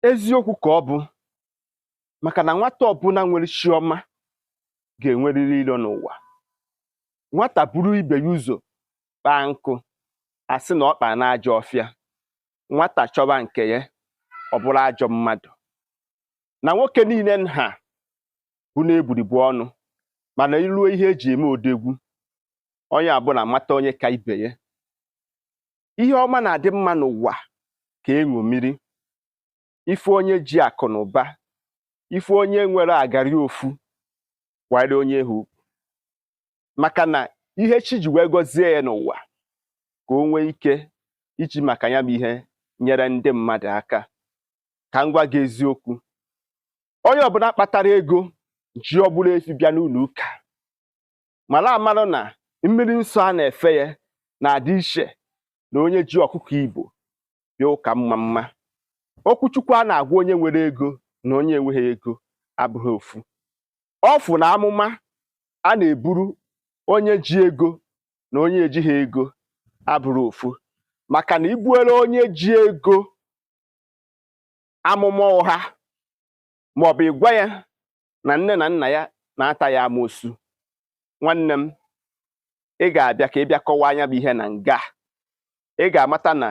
eziokwu ka ọ bụ maka na nwata ọbụla nwere chiọma ga-enwerịrị ilo n'ụwa. Nwata buru ibe ya ụzọ kpaa nkụ asị na ọ kpa n'ajọ ọfịa, nwata chọba nke ya ọ bụrụ ajọ mmadụ. Na nwoke niile nha bụ na-egburibu ọnụ, mana iruo ihe eji eme odegwu onye abụla mata onye ka ibe ya. Ihe ọma na-adị mma n'ụwa ka eṅomiri. Ife onye ji akụ na ụba, ife onye nwere agari ofu kwanyere onye ha ugwu, maka na ihe chi ji wee gọzie ya n'ụwa ka o nwee ike iji maka ya bụ ihe nyere ndị mmadụ aka. Ka m gwa gị eziokwu, onye ọbụla kpatara ego ji ọbụla efi bịa n'ụlọ ụka mara amarụ na mmiri nsọ a na-efe ya na-adị iche na onye ji ọkụkọ Igbo bịa ụka mma mma. Okwuchukwu a na-agwa onye nwere ego na onye enweghị ego abụghị ofu. Ọfụ na amụma a na-eburu onye ji ego na onye ejighị ego abụrụ ofu, maka na ibuere onye ji ego amụma ụgha maọbụ ịgwa ya na nne na nna ya na-ata ya amoosu, nwanne m, ị ga-abịa ka ị bịa kọwaa anya bụ ihe na nga ị ga-amata na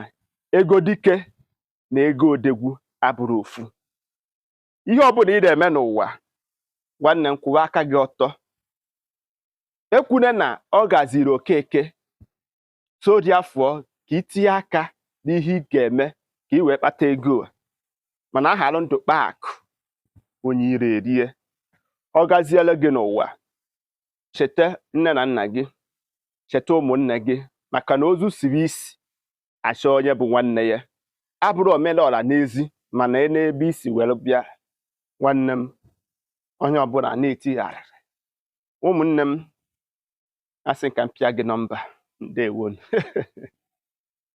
ego dike na ego odegwu abụrụ ofu. Ihe ọbụla ị na-eme n'ụwa, nwanne m, kwụwa aka gị ọtọ. Ekwune na ọ gaziri Okeke so dị afọ ka itinye aka n'ihe ị ga-eme ka ị wee kpata ego a, mana ahalụ ndụ kpaa akụ onye ire erie. Ọ gaziele gị n'ụwa, cheta nne na nna gị, cheta ụmụnne gị, maka na ozu siri isi achọ onye bụ nwanne ya. Abụrụ omenala n'ezi mana n'ebe isi were bịa, nwanne m, onye ọbụla na-etigharịrị. Ụmụnne m, asị ka m pịa gị nọmba. Ndewo.